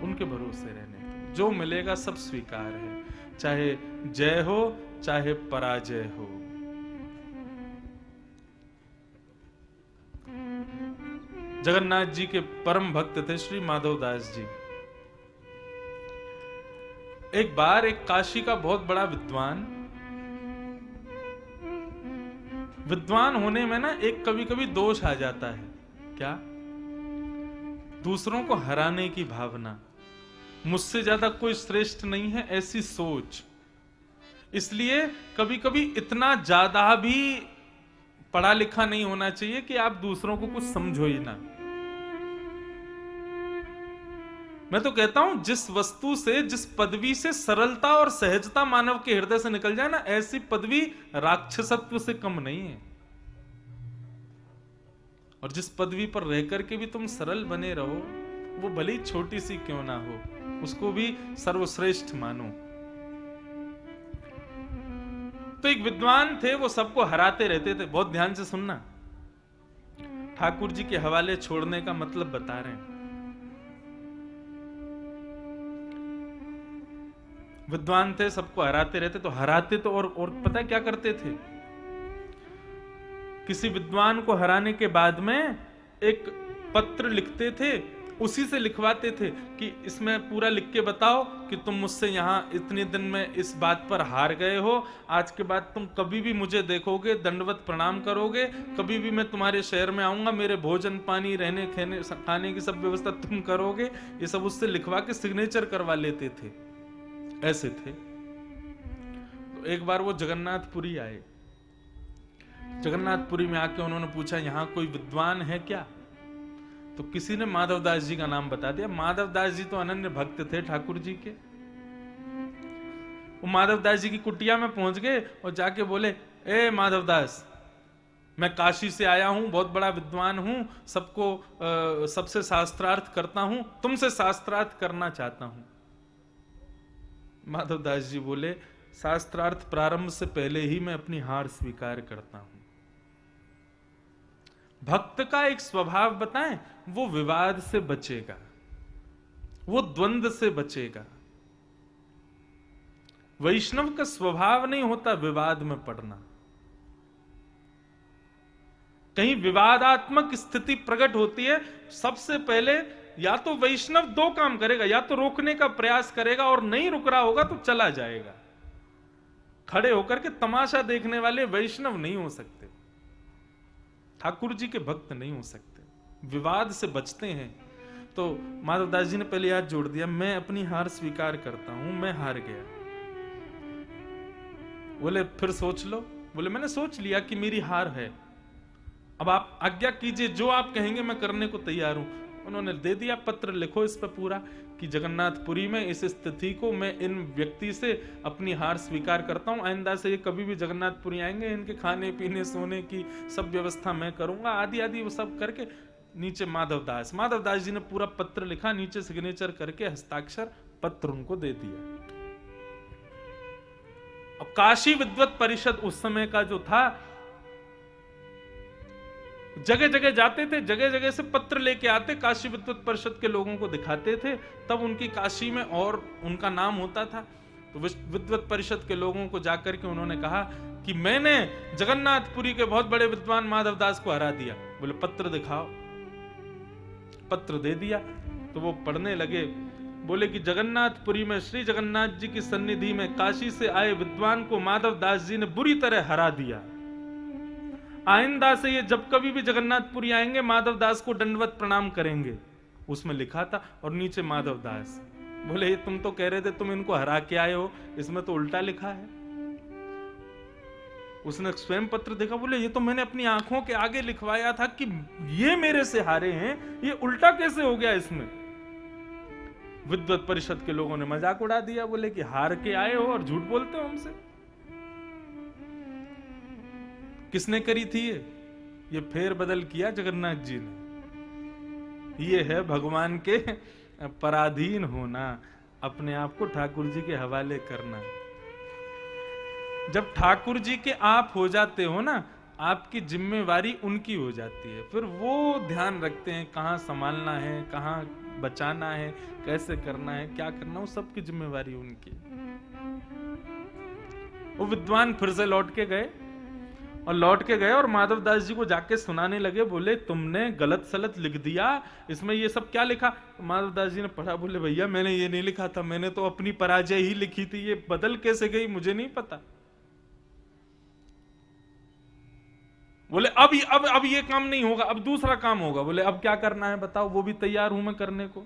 उनके भरोसे रहने दो। जो मिलेगा सब स्वीकार है, चाहे जय हो चाहे पराजय हो। जगन्नाथ जी के परम भक्त थे श्री माधवदास जी। एक बार एक काशी का बहुत बड़ा विद्वान होने में ना एक कभी कभी दोष आ जाता है। क्या? दूसरों को हराने की भावना, मुझसे ज्यादा कोई श्रेष्ठ नहीं है, ऐसी सोच। इसलिए कभी कभी इतना ज्यादा भी पढ़ा लिखा नहीं होना चाहिए कि आप दूसरों को कुछ समझो ही ना। मैं तो कहता हूं जिस वस्तु से, जिस पदवी से सरलता और सहजता मानव के हृदय से निकल जाए ना, ऐसी पदवी राक्षसत्व से कम नहीं है। और जिस पदवी पर रह करके भी तुम सरल बने रहो, वो भले ही छोटी सी क्यों ना हो, उसको भी सर्वश्रेष्ठ मानो। तो एक विद्वान थे, वो सबको हराते रहते थे। बहुत ध्यान से सुनना, ठाकुर जी के हवाले छोड़ने का मतलब बता रहे हैं। विद्वान थे, सबको हराते रहते। तो हराते तो और पता है क्या करते थे? किसी विद्वान को हराने के बाद में एक पत्र लिखते थे, उसी से लिखवाते थे कि इसमें पूरा लिख के बताओ कि तुम मुझसे यहां इतने दिन में इस बात पर हार गए हो। आज के बाद तुम कभी भी मुझे देखोगे, दंडवत प्रणाम करोगे। कभी भी मैं तुम्हारे शहर में आऊंगा, मेरे भोजन पानी रहने खाने की सब व्यवस्था तुम करोगे। ये सब उससे लिखवा के सिग्नेचर करवा लेते थे। ऐसे थे। तो एक बार वो जगन्नाथपुरी आए। जगन्नाथपुरी में आके उन्होंने पूछा, यहां कोई विद्वान है क्या? तो किसी ने माधवदास जी का नाम बता दिया। माधवदास जी तो अनन्य भक्त थे ठाकुर जी के। वो माधवदास जी की कुटिया में पहुंच गए और जाके बोले, ए माधवदास, मैं काशी से आया हूं, बहुत बड़ा विद्वान हूं, सबसे शास्त्रार्थ करता हूं, तुमसे शास्त्रार्थ करना चाहता हूं। माधवदास जी बोले, शास्त्रार्थ प्रारंभ से पहले ही मैं अपनी हार स्वीकार करता हूं। भक्त का एक स्वभाव बताएं, वो विवाद से बचेगा, वो द्वंद्व से बचेगा। वैष्णव का स्वभाव नहीं होता विवाद में पड़ना। कहीं विवादात्मक स्थिति प्रकट होती है, सबसे पहले या तो वैष्णव दो काम करेगा, या तो रोकने का प्रयास करेगा और नहीं रुक रहा होगा तो चला जाएगा। खड़े होकर के तमाशा देखने वाले वैष्णव नहीं हो सकते, ठाकुर जी के भक्त नहीं हो सकते, विवाद से बचते हैं। तो माधवदास जी ने पहले हाथ जोड़ दिया, मैं अपनी हार स्वीकार करता हूं, मैं हार गया। बोले फिर सोच लो। बोले मैंने सोच लिया कि मेरी हार है, अब आप आज्ञा कीजिए, जो आप कहेंगे मैं करने को तैयार हूं। उन्होंने दे दिया पत्र, लिखो इस पर पूरा कि जगन्नाथपुरी में इस स्थिति को मैं इन व्यक्ति से अपनी हार स्वीकार करता हूं। आइंदा से ये कभी भी जगन्नाथपुरी आएंगे, इनके खाने पीने सोने की सब व्यवस्था मैं करूंगा, आदि आदि वो सब करके नीचे माधवदास जी ने पूरा पत्र लिखा, नीचे सिग्नेचर करके हस्ताक्षर, पत्र उनको दे दिया। अब काशी विद्वत परिषद उस समय का जो था, जगह जगह जाते थे, जगह जगह से पत्र लेके आते, काशी विद्वत परिषद के लोगों को दिखाते थे, तब उनकी काशी में और उनका नाम होता था। तो विद्वत परिषद के लोगों को जाकर के उन्होंने कहा कि मैंने जगन्नाथपुरी के बहुत बड़े विद्वान माधवदास को हरा दिया। बोले पत्र दिखाओ। पत्र दे दिया तो वो पढ़ने लगे। बोले कि जगन्नाथपुरी में श्री जगन्नाथ जी की सन्निधि में काशी से आए विद्वान को माधवदास जी ने बुरी तरह हरा दिया। आइंदा से ये जब कभी भी जगन्नाथपुरी आएंगे, माधवदास को दंडवत प्रणाम करेंगे। उसमें लिखा था, और नीचे माधवदास। बोले ये तुम तो कह रहे थे तुम इनको हरा के आए हो, इसमें तो उल्टा लिखा है। उसने स्वयं पत्र देखा, बोले ये तो मैंने अपनी आंखों के आगे लिखवाया था कि ये मेरे से हारे हैं, ये उल्टा कैसे हो गया इसमें। विद्वत परिषद के लोगों ने मजाक उड़ा दिया, बोले कि हार के आए हो और झूठ बोलते हो हमसे। किसने करी थी ये फेर बदल किया जगन्नाथ जी ने। ये है भगवान के पराधीन होना, अपने आप को ठाकुर जी के हवाले करना। जब ठाकुर जी के आप हो जाते हो ना, आपकी जिम्मेवारी उनकी हो जाती है। फिर वो ध्यान रखते हैं कहां संभालना है, कहां बचाना है, कैसे करना है, क्या करना, वो सबकी जिम्मेवारी उनकी। वो विद्वान फिर से लौट के गए और माधवदास जी को जाके सुनाने लगे। बोले तुमने गलत सलत लिख दिया, इसमें ये सब क्या लिखा? माधवदास जी ने पढ़ा, बोले भैया मैंने ये नहीं लिखा था, मैंने तो अपनी पराजय ही लिखी थी, ये बदल कैसे गई मुझे नहीं पता। बोले अब ये काम नहीं होगा, अब दूसरा काम होगा। बोले अब क्या करना है बताओ? वो भी तैयार हूं मैं करने को।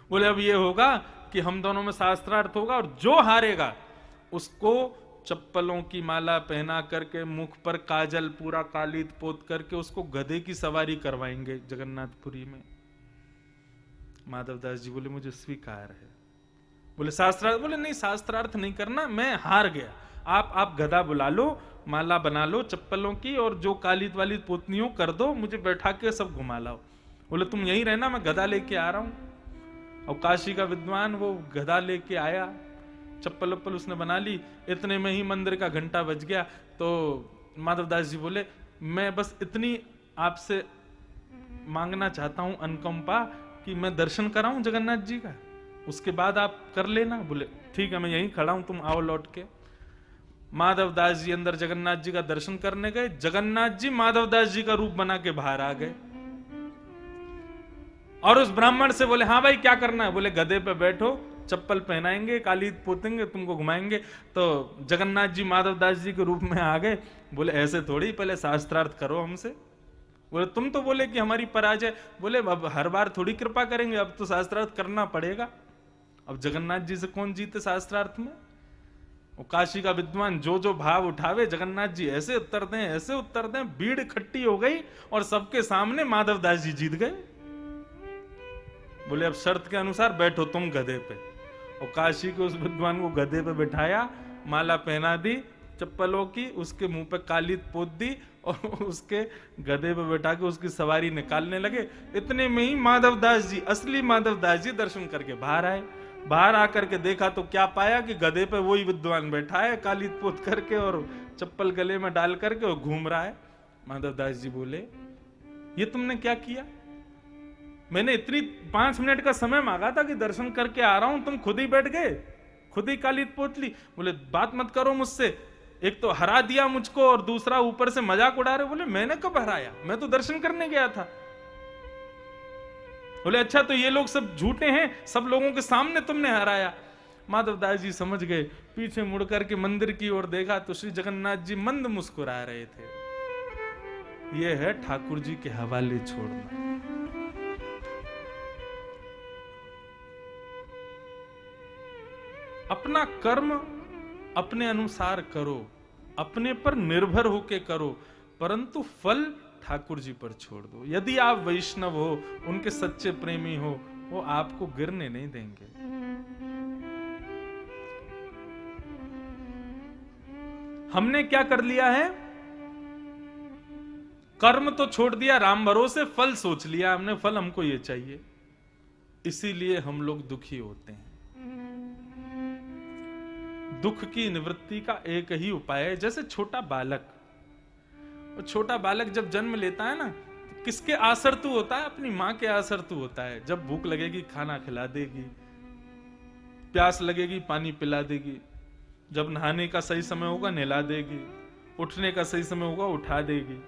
बोले अब ये होगा कि हम दोनों में शास्त्रार्थ होगा और जो हारेगा उसको चप्पलों की माला पहना करके, मुख पर काजल पूरा कालीत पोत करके उसको गधे की सवारी करवाएंगे जगन्नाथपुरी में। माधवदास जी बोले मुझे स्वीकार है। बोले शास्त्रार्थ? बोले नहीं शास्त्रार्थ नहीं करना, मैं हार गया, आप गधा बुला लो, माला बना लो चप्पलों की और जो कालीत वाली पोतनियों कर दो, मुझे बैठा के सब घुमा लाओ। बोले तुम यहीं रहना, मैं गधा लेके आ रहा हूं। और काशी का विद्वान वो गधा लेके आया, चप्पल वप्पल उसने बना ली। इतने में ही मंदिर का घंटा बज गया। तो माधवदास जी बोले मैं बस इतनी आपसे मांगना चाहता हूं अनुकंपा कि मैं दर्शन कराऊं जगन्नाथ जी का, उसके बाद आप कर लेना। बोले ठीक है मैं यहीं खड़ा हूं, तुम आओ लौट के। माधवदास जी अंदर जगन्नाथ जी का दर्शन करने गए। जगन्नाथ जी माधवदास जी का रूप बना के बाहर आ गए और उस ब्राह्मण से बोले हाँ भाई क्या करना है? बोले गधे पे बैठो, चप्पल पहनाएंगे, काली पोतेंगे, तुमको घुमाएंगे। तो जगन्नाथ जी माधवदास जी के रूप में आ गए। बोले ऐसे थोड़ी, पहले शास्त्रार्थ करो हमसे। बोले तुम तो बोले कि हमारी पराजय। बोले अब हर बार थोड़ी कृपा करेंगे, अब तो शास्त्रार्थ करना पड़ेगा। अब जगन्नाथ जी से कौन जीते शास्त्रार्थ में? वो काशी का विद्वान जो जो भाव उठावे, जगन्नाथ जी ऐसे उत्तर दें, ऐसे उत्तर दें, भीड़ इकट्ठी हो गई और सबके सामने माधवदास जी जीत गए। बोले अब शर्त के अनुसार बैठो तुम गधे पे। और काशी के उस विद्वान को गधे पे बिठाया, माला पहना दी चप्पलों की, उसके मुंह पे कालीत पोत दी और उसके गधे पे बैठा के उसकी सवारी निकालने लगे। इतने में ही माधवदास जी, असली माधवदास जी दर्शन करके बाहर आए। बाहर आकर के देखा तो क्या पाया कि गधे पे वही विद्वान बैठा है कालीत पोत करके और चप्पल गले में डाल करके और घूम रहा है। माधवदास जी बोले ये तुमने क्या किया? मैंने इतनी 5 मिनट का समय मांगा था कि दर्शन करके आ रहा हूं, तुम खुद ही बैठ गए, खुद ही कालीत पोत ली। बोले बात मत करो मुझसे, एक तो हरा दिया मुझको और दूसरा ऊपर से मजाक उड़ा रहे। बोले मैंने कब हराया, मैं तो दर्शन करने गया था। बोले अच्छा तो ये लोग सब झूठे हैं, सब लोगों के सामने तुमने हराया। माधवदास जी समझ गए, पीछे मुड़ करके मंदिर की ओर देखा तो श्री जगन्नाथ जी मंद मुस्कुरा रहे थे। यह है ठाकुर जी के हवाले छोड़ना। अपना कर्म अपने अनुसार करो, अपने पर निर्भर होके करो, परंतु फल ठाकुर जी पर छोड़ दो। यदि आप वैष्णव हो, उनके सच्चे प्रेमी हो, वो आपको गिरने नहीं देंगे। हमने क्या कर लिया है? कर्म तो छोड़ दिया राम भरोसे, फल सोच लिया हमने, फल हमको ये चाहिए, इसीलिए हम लोग दुखी होते हैं। दुख की निवृत्ति का एक ही उपाय है। जैसे छोटा बालक जब जन्म लेता है ना, तो किसके आसरतु होता है? अपनी मां के आसरतु होता है। जब भूख लगेगी खाना खिला देगी, प्यास लगेगी पानी पिला देगी, जब नहाने का सही समय होगा नहला देगी, उठने का सही समय होगा उठा देगी।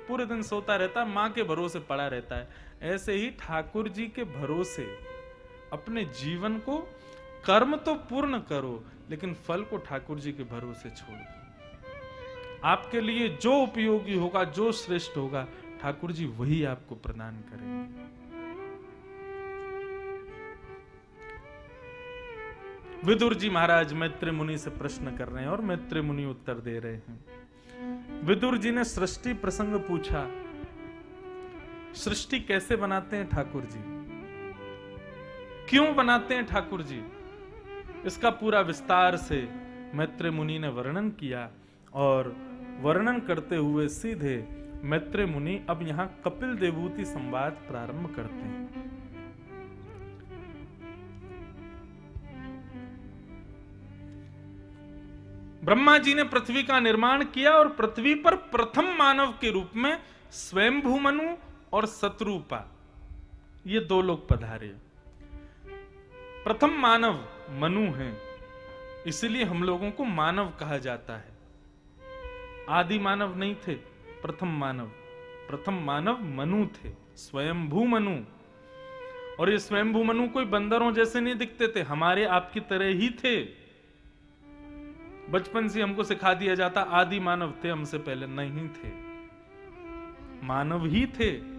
पूरे दिन सोता रहता है, मां के भरोसे पड़ा रहता है। ऐसे ही ठाकुर जी के भरोसे अपने जीवन को, कर्म तो पूर्ण करो लेकिन फल को ठाकुर जी के भरोसे छोड़ दो। आपके लिए जो उपयोगी होगा, जो श्रेष्ठ होगा, ठाकुर जी वही आपको प्रदान करेंगे। विदुर जी महाराज मैत्री मुनि से प्रश्न कर रहे हैं और मैत्री मुनि उत्तर दे रहे हैं। विदुर जी ने सृष्टि प्रसंग पूछा, सृष्टि कैसे बनाते हैं ठाकुर जी, क्यों बनाते हैं ठाकुर जी, इसका पूरा विस्तार से मैत्री मुनि ने वर्णन किया। और वर्णन करते हुए सीधे मैत्री मुनि अब यहां कपिल देवूति संवाद प्रारंभ करते हैं। ब्रह्मा जी ने पृथ्वी का निर्माण किया और पृथ्वी पर प्रथम मानव के रूप में स्वयंभू मनु और शत्रुपा ये दो लोग पधारे। प्रथम मानव मनु हैं, इसलिए हम लोगों को मानव कहा जाता है। आदि मानव नहीं थे, प्रथम मानव मनु थे, स्वयंभू मनु। और ये स्वयंभू मनु कोई बंदरों जैसे नहीं दिखते थे, हमारे आपकी तरह ही थे। बचपन से हमको सिखा दिया जाता आदि मानव थे, हमसे पहले नहीं थे, मानव ही थे।